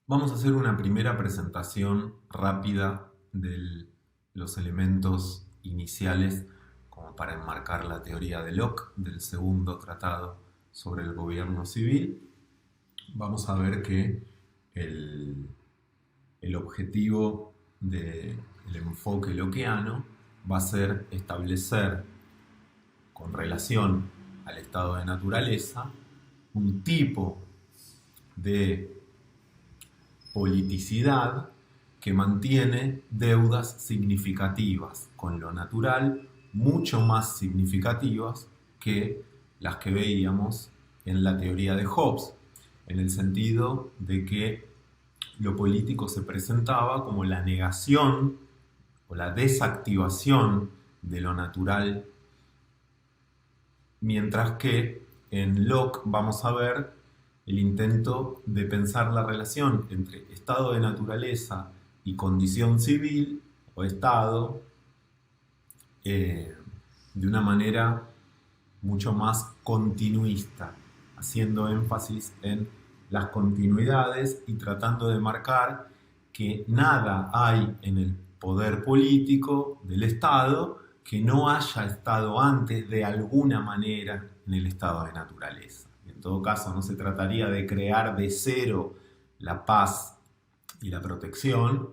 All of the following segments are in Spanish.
Vamos a hacer una primera presentación rápida de los elementos iniciales como para enmarcar la teoría de Locke del segundo tratado sobre el gobierno civil. Vamos a ver que el, el objetivo del enfoque lockeano va a ser establecer con relación al estado de naturaleza un tipo de politicidad que mantiene deudas significativas con lo natural, mucho más significativas que las que veíamos en la teoría de Hobbes, en el sentido de que lo político se presentaba como la negación o la desactivación de lo natural, mientras que en Locke vamos a ver el intento de pensar la relación entre estado de naturaleza y condición civil o estado de una manera mucho más continuista, haciendo énfasis en las continuidades y tratando de marcar que nada hay en el poder político del Estado que no haya estado antes de alguna manera en el estado de naturaleza. En todo caso, no se trataría de crear de cero la paz y la protección,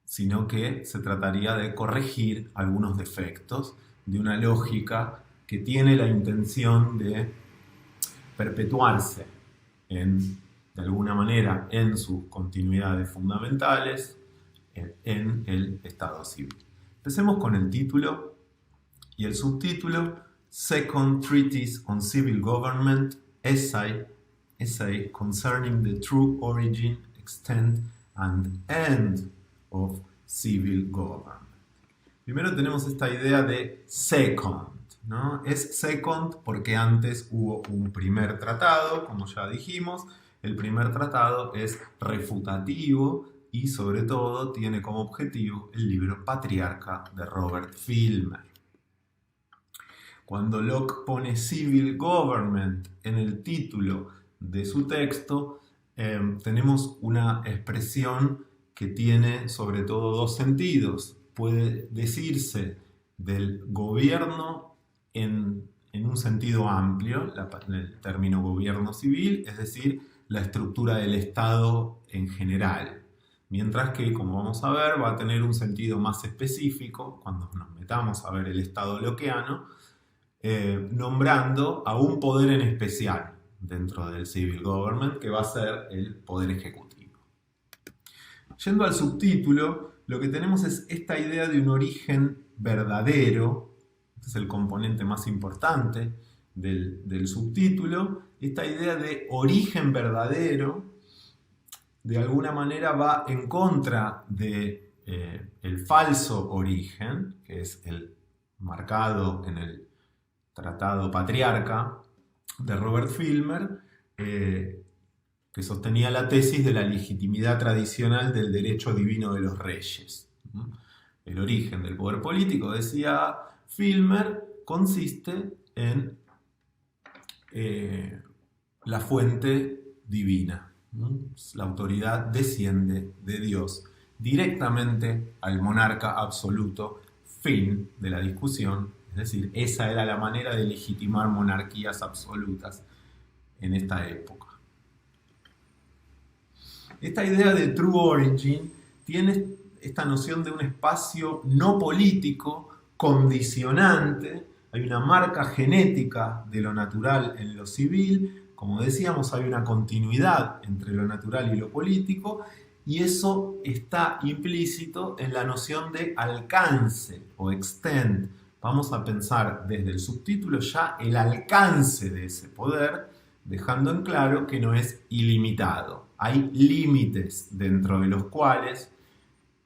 sino que se trataría de corregir algunos defectos de una lógica que tiene la intención de perpetuarse de alguna manera en sus continuidades fundamentales en el Estado civil. Empecemos con el título y el subtítulo: Second Treatise on Civil Government, Essay Concerning the True Origin, Extent and End of Civil Government. Primero tenemos esta idea de second, ¿no? Es second porque antes hubo un primer tratado, como ya dijimos. El primer tratado es refutativo y sobre todo tiene como objetivo el libro Patriarca de Robert Filmer. Cuando Locke pone Civil Government en el título de su texto, tenemos una expresión que tiene sobre todo dos sentidos. Puede decirse del gobierno en un sentido amplio, el término gobierno civil, es decir, la estructura del Estado en general. Mientras que, como vamos a ver, va a tener un sentido más específico cuando nos metamos a ver el Estado lockeano, nombrando a un poder en especial dentro del Civil Government, que va a ser el poder ejecutivo. Yendo al subtítulo, lo que tenemos es esta idea de un origen verdadero. Este es el componente más importante del subtítulo. Esta idea de origen verdadero de alguna manera va en contra de el falso origen, que es el marcado en el Tratado Patriarca de Robert Filmer, que sostenía la tesis de la legitimidad tradicional del derecho divino de los reyes. El origen del poder político, decía Filmer, consiste en la fuente divina. La autoridad desciende de Dios directamente al monarca absoluto. Fin de la discusión. Es decir, esa era la manera de legitimar monarquías absolutas en esta época. Esta idea de True Origin tiene esta noción de un espacio no político, condicionante. Hay una marca genética de lo natural en lo civil. Como decíamos, hay una continuidad entre lo natural y lo político, y eso está implícito en la noción de alcance o extent. Vamos a pensar desde el subtítulo ya el alcance de ese poder, dejando en claro que no es ilimitado. Hay límites dentro de los cuales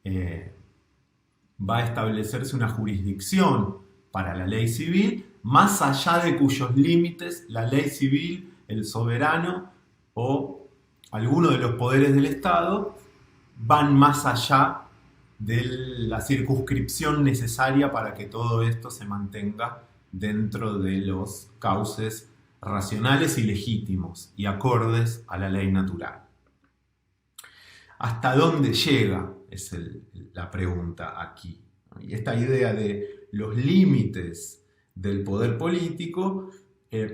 va a establecerse una jurisdicción para la ley civil, más allá de cuyos límites la ley civil, el soberano o alguno de los poderes del Estado van más allá de la circunscripción necesaria para que todo esto se mantenga dentro de los cauces racionales y legítimos y acordes a la ley natural. ¿Hasta dónde llega? Es la pregunta aquí. Y esta idea de los límites del poder político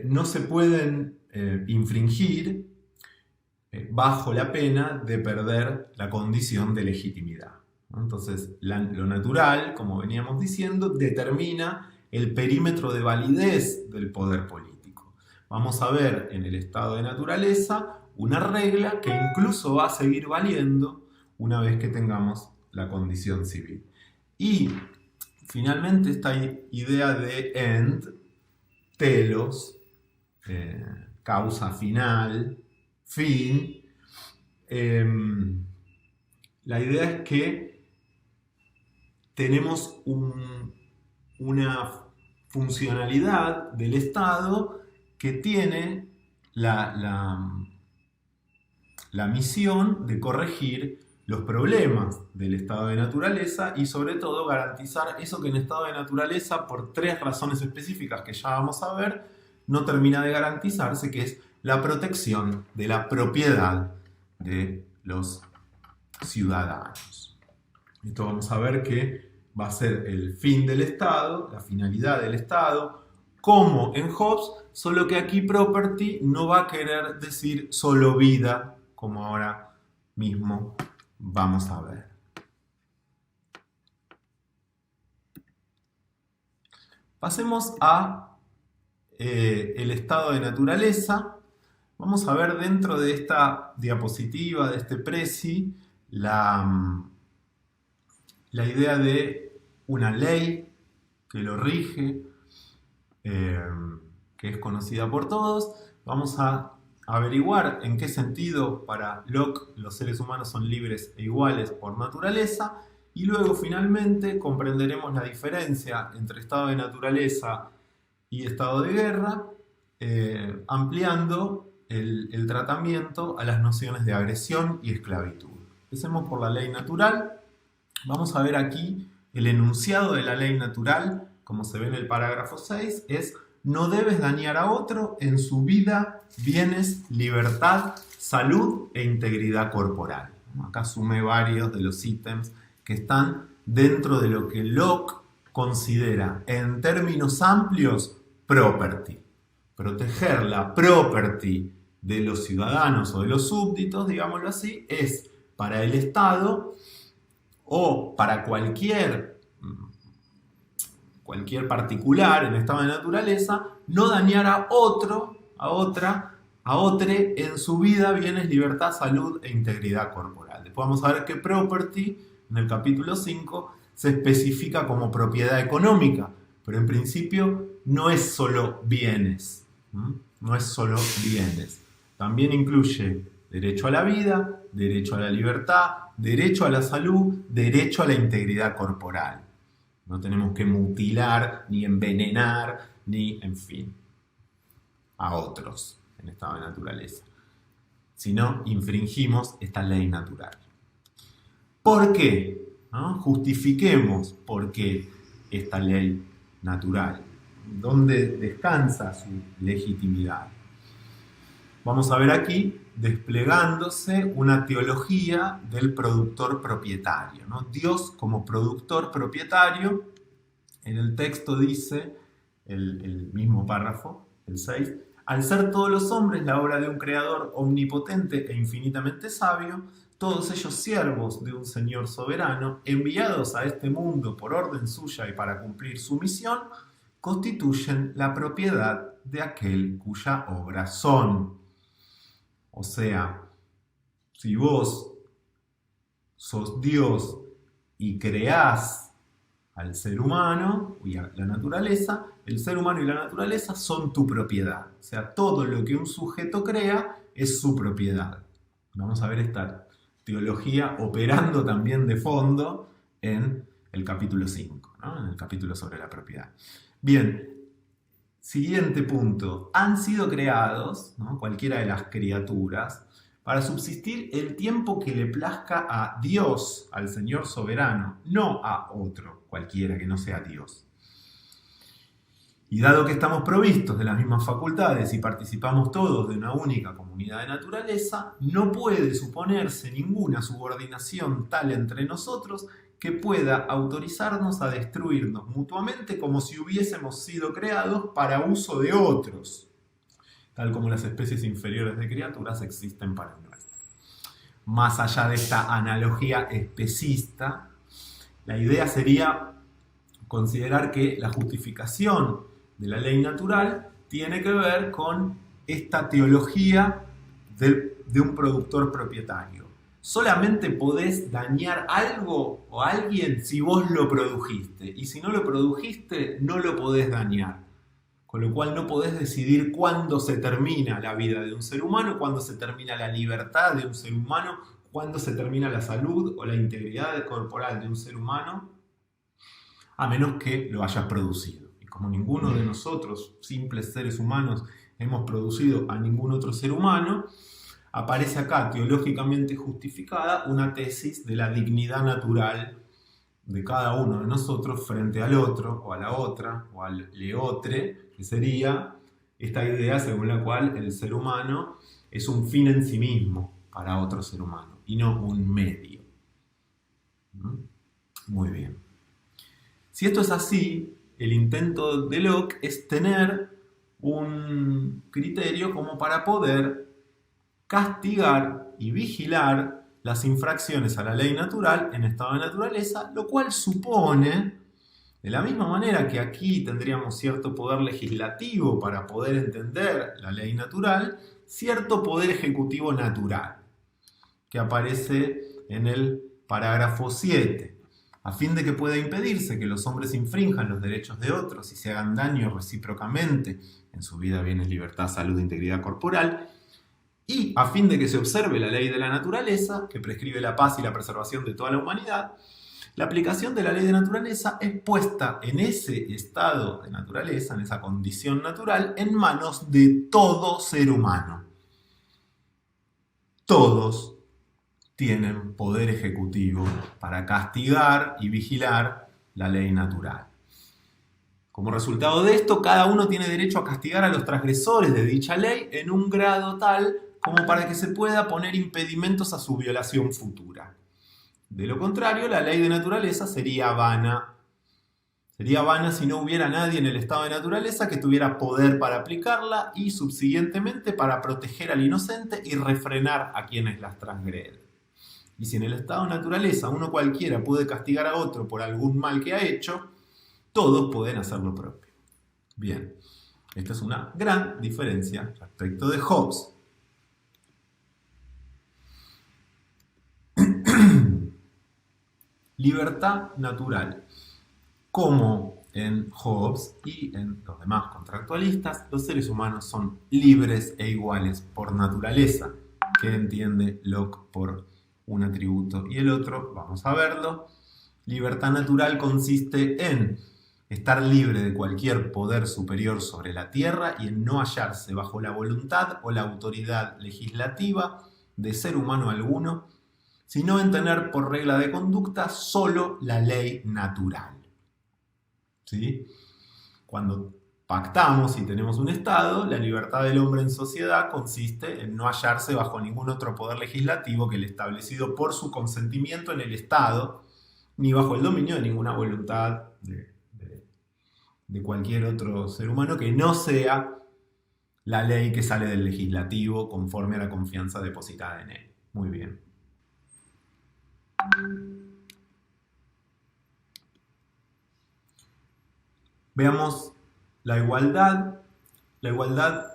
no se pueden infringir bajo la pena de perder la condición de legitimidad. Entonces, lo natural, como veníamos diciendo, determina el perímetro de validez del poder político. Vamos a ver en el estado de naturaleza una regla que incluso va a seguir valiendo una vez que tengamos la condición civil. Y finalmente esta idea de end, telos, causa final, fin, la idea es que tenemos una funcionalidad del Estado que tiene la misión de corregir los problemas del estado de naturaleza y sobre todo garantizar eso que en estado de naturaleza, por 3 razones específicas que ya vamos a ver, no termina de garantizarse, que es la protección de la propiedad de los ciudadanos. Esto vamos a ver que va a ser el fin del Estado, la finalidad del Estado, como en Hobbes, solo que aquí property no va a querer decir solo vida, como ahora mismo vamos a ver. Pasemos a el estado de naturaleza. Vamos a ver dentro de esta diapositiva, de este presi, la idea de una ley que lo rige, que es conocida por todos. Vamos a averiguar en qué sentido para Locke los seres humanos son libres e iguales por naturaleza, y luego finalmente comprenderemos la diferencia entre estado de naturaleza y estado de guerra, ampliando el tratamiento a las nociones de agresión y esclavitud. Empecemos por la ley natural. Vamos a ver aquí el enunciado de la ley natural, como se ve en el parágrafo 6, es: no debes dañar a otro en su vida, bienes, libertad, salud e integridad corporal. Acá sumé varios de los ítems que están dentro de lo que Locke considera en términos amplios property. Proteger la property de los ciudadanos o de los súbditos, digámoslo así, es para el Estado o para cualquier particular en estado de naturaleza, no dañar a otro, a otra en su vida, bienes, libertad, salud e integridad corporal. Después vamos a ver que property, en el capítulo 5, se especifica como propiedad económica, pero en principio no es solo bienes, no es solo bienes. También incluye derecho a la vida, derecho a la libertad, derecho a la salud, derecho a la integridad corporal. No tenemos que mutilar, ni envenenar, ni, en fin, a otros en estado de naturaleza. Si no, infringimos esta ley natural. ¿Por qué? ¿No? Justifiquemos por qué esta ley natural. ¿Dónde descansa su legitimidad? Vamos a ver aquí desplegándose una teología del productor propietario, ¿no? Dios como productor propietario. En el texto dice, el mismo párrafo, el 6, al ser todos los hombres la obra de un creador omnipotente e infinitamente sabio, todos ellos siervos de un Señor soberano, enviados a este mundo por orden suya y para cumplir su misión, constituyen la propiedad de aquel cuya obra son. O sea, si vos sos Dios y creás al ser humano y a la naturaleza, el ser humano y la naturaleza son tu propiedad. O sea, todo lo que un sujeto crea es su propiedad. Vamos a ver esta teología operando también de fondo en el capítulo 5, ¿no? En el capítulo sobre la propiedad. Bien. Siguiente punto. Han sido creados, ¿no?, cualquiera de las criaturas, para subsistir el tiempo que le plazca a Dios, al Señor soberano, no a otro, cualquiera que no sea Dios. Y dado que estamos provistos de las mismas facultades y participamos todos de una única comunidad de naturaleza, no puede suponerse ninguna subordinación tal entre nosotros que pueda autorizarnos a destruirnos mutuamente como si hubiésemos sido creados para uso de otros, tal como las especies inferiores de criaturas existen para el nuestro. Más allá de esta analogía especista, la idea sería considerar que la justificación de la ley natural tiene que ver con esta teología de un productor propietario. Solamente podés dañar algo o a alguien si vos lo produjiste, y si no lo produjiste no lo podés dañar. Con lo cual no podés decidir cuándo se termina la vida de un ser humano, cuándo se termina la libertad de un ser humano, cuándo se termina la salud o la integridad corporal de un ser humano, a menos que lo hayas producido. Y como ninguno de nosotros, simples seres humanos, hemos producido a ningún otro ser humano, aparece acá teológicamente justificada una tesis de la dignidad natural de cada uno de nosotros frente al otro, o a la otra, o al leotre, que sería esta idea según la cual el ser humano es un fin en sí mismo para otro ser humano, y no un medio. Muy bien. Si esto es así, el intento de Locke es tener un criterio como para poder castigar y vigilar las infracciones a la ley natural en estado de naturaleza, lo cual supone, de la misma manera que aquí tendríamos cierto poder legislativo para poder entender la ley natural, cierto poder ejecutivo natural, que aparece en el parágrafo 7. A fin de que pueda impedirse que los hombres infrinjan los derechos de otros y se hagan daño recíprocamente en su vida, bienes, libertad, salud e integridad corporal, y a fin de que se observe la ley de la naturaleza, que prescribe la paz y la preservación de toda la humanidad, la aplicación de la ley de naturaleza es puesta en ese estado de naturaleza, en esa condición natural, en manos de todo ser humano. Todos tienen poder ejecutivo para castigar y vigilar la ley natural. Como resultado de esto, cada uno tiene derecho a castigar a los transgresores de dicha ley en un grado tal como para que se pueda poner impedimentos a su violación futura. De lo contrario, la ley de naturaleza sería vana. Sería vana si no hubiera nadie en el estado de naturaleza que tuviera poder para aplicarla y, subsiguientemente, para proteger al inocente y refrenar a quienes las transgreden. Y si en el estado de naturaleza uno cualquiera puede castigar a otro por algún mal que ha hecho, todos pueden hacer lo propio. Bien, esta es una gran diferencia respecto de Hobbes. Libertad natural. Como en Hobbes y en los demás contractualistas, los seres humanos son libres e iguales por naturaleza, que entiende Locke por un atributo y el otro, vamos a verlo. Libertad natural consiste en estar libre de cualquier poder superior sobre la tierra y en no hallarse bajo la voluntad o la autoridad legislativa de ser humano alguno, sino en tener por regla de conducta solo la ley natural. ¿Sí? Cuando pactamos y tenemos un Estado, la libertad del hombre en sociedad consiste en no hallarse bajo ningún otro poder legislativo que el establecido por su consentimiento en el Estado, ni bajo el dominio de ninguna voluntad de cualquier otro ser humano que no sea la ley que sale del legislativo conforme a la confianza depositada en él. Muy bien. Veamos la igualdad. La igualdad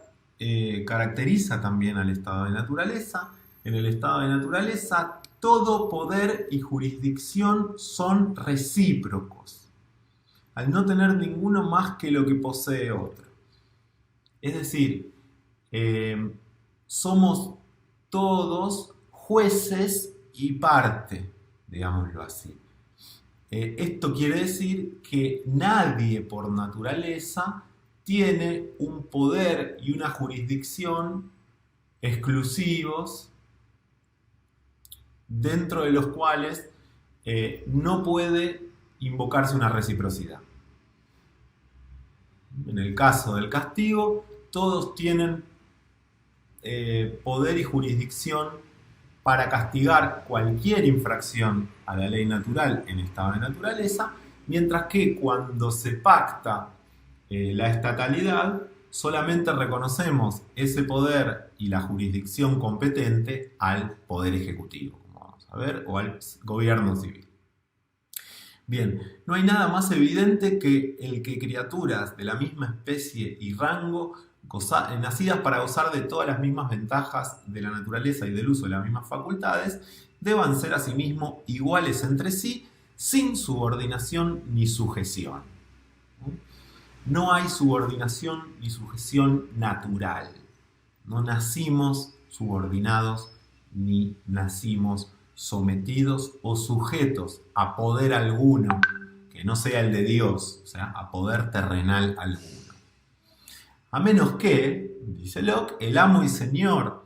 caracteriza también al estado de naturaleza. En el estado de naturaleza, todo poder y jurisdicción son recíprocos, al no tener ninguno más que lo que posee otro. Es decir, somos todos jueces y parte, digámoslo así. Esto quiere decir que nadie por naturaleza tiene un poder y una jurisdicción exclusivos dentro de los cuales no puede invocarse una reciprocidad. En el caso del castigo, todos tienen poder y jurisdicción para castigar cualquier infracción a la ley natural en estado de naturaleza, mientras que cuando se pacta la estatalidad, solamente reconocemos ese poder y la jurisdicción competente al poder ejecutivo, como vamos a ver, o al gobierno civil. Bien, no hay nada más evidente que el que criaturas de la misma especie y rango, nacidas para gozar de todas las mismas ventajas de la naturaleza y del uso de las mismas facultades, deban ser asimismo iguales entre sí, sin subordinación ni sujeción. No hay subordinación ni sujeción natural. No nacimos subordinados ni nacimos sometidos o sujetos a poder alguno que no sea el de Dios, o sea, a poder terrenal alguno. A menos que, dice Locke, el amo y señor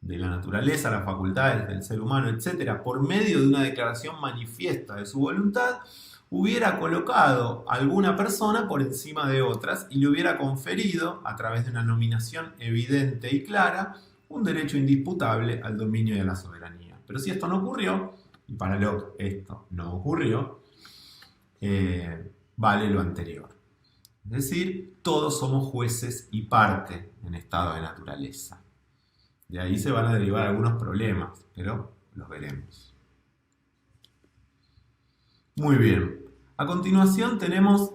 de la naturaleza, las facultades del ser humano, etc., por medio de una declaración manifiesta de su voluntad, hubiera colocado a alguna persona por encima de otras y le hubiera conferido, a través de una nominación evidente y clara, un derecho indisputable al dominio y a la soberanía. Pero si esto no ocurrió, y para Locke esto no ocurrió, vale lo anterior. Es decir, todos somos jueces y parte en estado de naturaleza. De ahí se van a derivar algunos problemas, pero los veremos. Muy bien. A continuación tenemos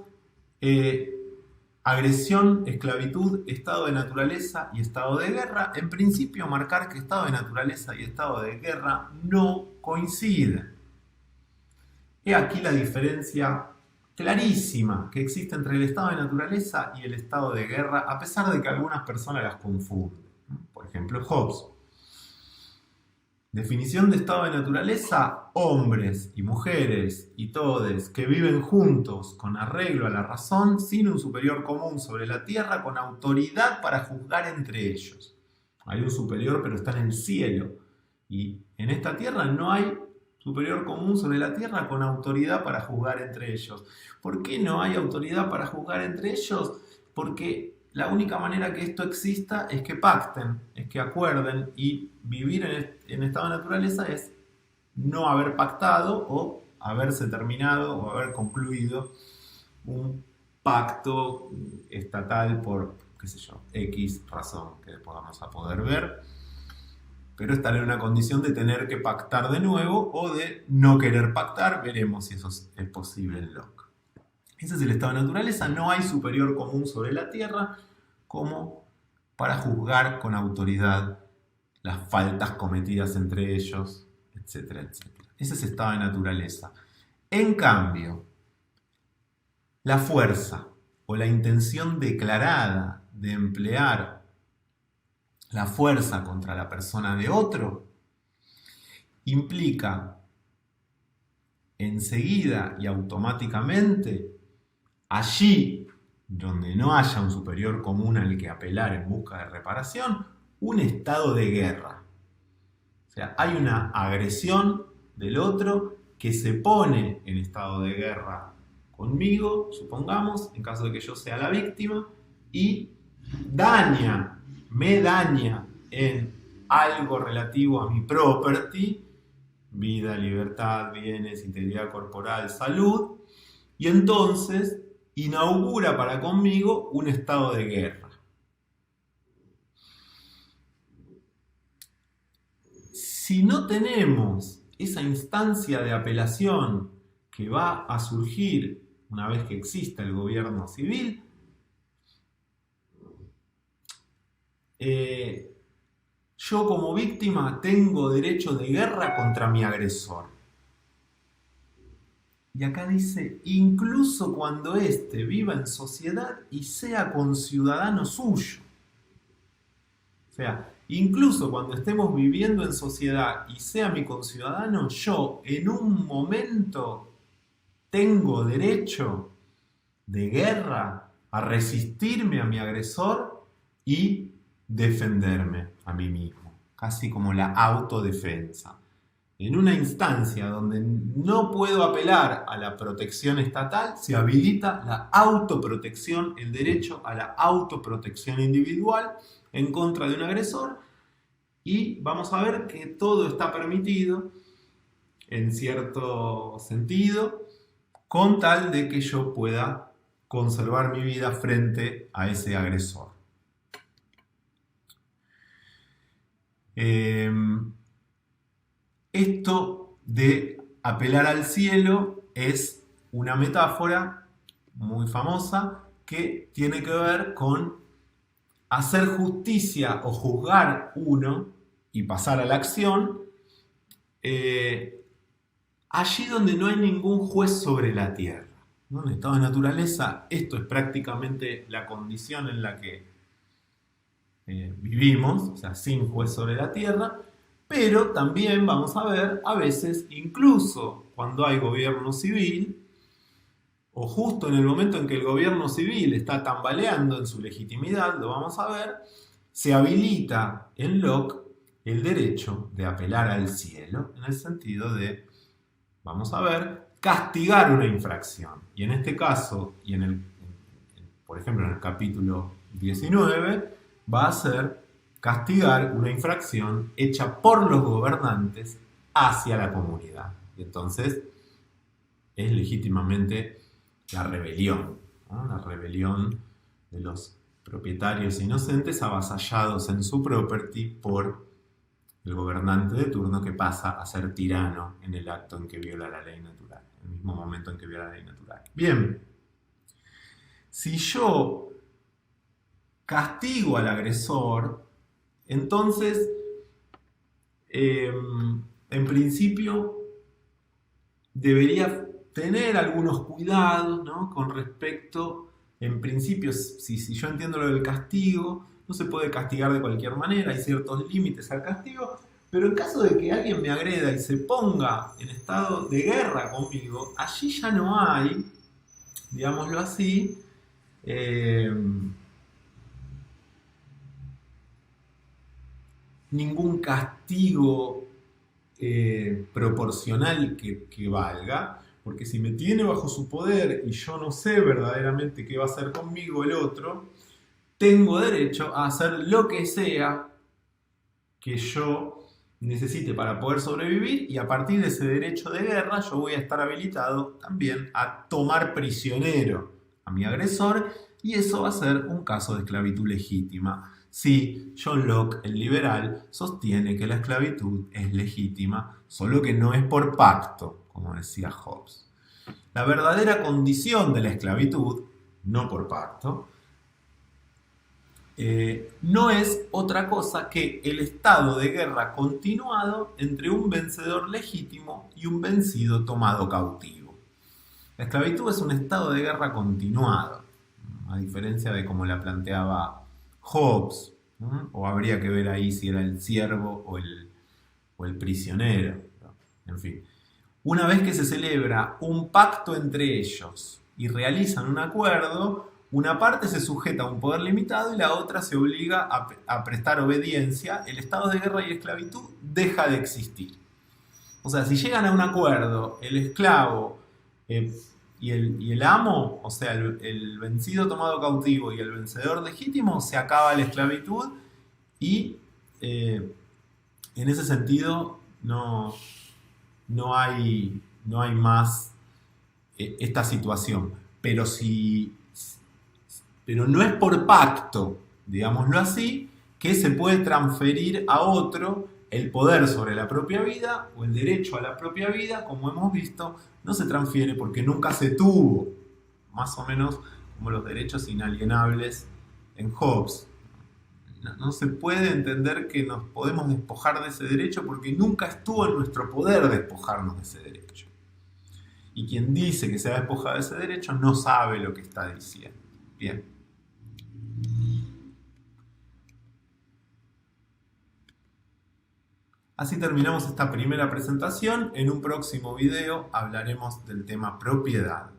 agresión, esclavitud, estado de naturaleza y estado de guerra. En principio, marcar que estado de naturaleza y estado de guerra no coinciden. He aquí la diferencia clarísima que existe entre el estado de naturaleza y el estado de guerra, a pesar de que algunas personas las confunden. Por ejemplo, Hobbes. Definición de estado de naturaleza: hombres y mujeres y todes que viven juntos con arreglo a la razón, sin un superior común sobre la tierra, con autoridad para juzgar entre ellos. Hay un superior, pero está en el cielo. Y en esta tierra no hay superior común sobre la tierra con autoridad para juzgar entre ellos. ¿Por qué no hay autoridad para juzgar entre ellos? Porque la única manera que esto exista es que pacten, es que acuerden, y vivir en estado de naturaleza es no haber pactado o haberse terminado o haber concluido un pacto estatal por, qué sé yo, X razón que después vamos a poder ver, pero estar en una condición de tener que pactar de nuevo o de no querer pactar. Veremos si eso es posible en Locke. Ese es el estado de naturaleza. No hay superior común sobre la tierra como para juzgar con autoridad las faltas cometidas entre ellos, etcétera, etcétera. Ese es estado de naturaleza. En cambio, la fuerza o la intención declarada de emplear la fuerza contra la persona de otro implica enseguida y automáticamente, allí donde no haya un superior común al que apelar en busca de reparación, un estado de guerra. O sea, hay una agresión del otro que se pone en estado de guerra conmigo, supongamos, en caso de que yo sea la víctima, y me daña en algo relativo a mi property, vida, libertad, bienes, integridad corporal, salud, y entonces inaugura para conmigo un estado de guerra. Si no tenemos esa instancia de apelación que va a surgir una vez que exista el gobierno civil, yo como víctima tengo derecho de guerra contra mi agresor. Y acá dice, incluso cuando éste viva en sociedad y sea conciudadano suyo. O sea, incluso cuando estemos viviendo en sociedad y sea mi conciudadano, yo en un momento tengo derecho de guerra a resistirme a mi agresor y defenderme a mí mismo, casi como la autodefensa. en una instancia donde no puedo apelar a la protección estatal, se habilita la autoprotección, el derecho a la autoprotección individual en contra de un agresor, y vamos a ver que todo está permitido en cierto sentido, con tal de que yo pueda conservar mi vida frente a ese agresor. Esto de apelar al cielo es una metáfora muy famosa que tiene que ver con hacer justicia o juzgar uno y pasar a la acción allí donde no hay ningún juez sobre la tierra. ¿No? En estado de naturaleza, esto es prácticamente la condición en la que vivimos, o sea, sin juez sobre la tierra, pero también vamos a ver, a veces, incluso cuando hay gobierno civil, o justo en el momento en que el gobierno civil está tambaleando en su legitimidad, lo vamos a ver, se habilita en Locke el derecho de apelar al cielo, en el sentido de, vamos a ver, castigar una infracción. Y en este caso, y por ejemplo en el capítulo 19, va a ser castigar una infracción hecha por los gobernantes hacia la comunidad. Y entonces es legítimamente la rebelión, ¿no? La rebelión de los propietarios inocentes avasallados en su property por el gobernante de turno, que pasa a ser tirano en el acto en que viola la ley natural, en el mismo momento en que viola la ley natural. Bien, si yo castigo al agresor, entonces, en principio, debería tener algunos cuidados, ¿no? Con respecto, en principio, si yo entiendo lo del castigo, no se puede castigar de cualquier manera, hay ciertos límites al castigo, pero en caso de que alguien me agreda y se ponga en estado de guerra conmigo, allí ya no hay, digámoslo así, ningún castigo proporcional que valga, porque si me tiene bajo su poder y yo no sé verdaderamente qué va a hacer conmigo el otro, tengo derecho a hacer lo que sea que yo necesite para poder sobrevivir, y a partir de ese derecho de guerra yo voy a estar habilitado también a tomar prisionero a mi agresor, y eso va a ser un caso de esclavitud legítima. Sí, John Locke, el liberal, sostiene que la esclavitud es legítima, solo que no es por pacto, como decía Hobbes. La verdadera condición de la esclavitud, no por pacto, no es otra cosa que el estado de guerra continuado entre un vencedor legítimo y un vencido tomado cautivo. La esclavitud es un estado de guerra continuado, a diferencia de como la planteaba Hobbes, ¿no? O habría que ver ahí si era el siervo o el prisionero, ¿no? En fin. Una vez que se celebra un pacto entre ellos y realizan un acuerdo, una parte se sujeta a un poder limitado y la otra se obliga a prestar obediencia. El estado de guerra y esclavitud deja de existir. O sea, si llegan a un acuerdo, el esclavo y el amo, o sea, el vencido tomado cautivo y el vencedor legítimo, se acaba la esclavitud, y en ese sentido no hay más esta situación. Pero no es por pacto, digámoslo así, que se puede transferir a otro el poder sobre la propia vida o el derecho a la propia vida. Como hemos visto, no se transfiere porque nunca se tuvo, más o menos como los derechos inalienables en Hobbes. No se puede entender que nos podemos despojar de ese derecho porque nunca estuvo en nuestro poder despojarnos de ese derecho. Y quien dice que se ha despojado de ese derecho no sabe lo que está diciendo. Bien. Así terminamos esta primera presentación. En un próximo video hablaremos del tema propiedad.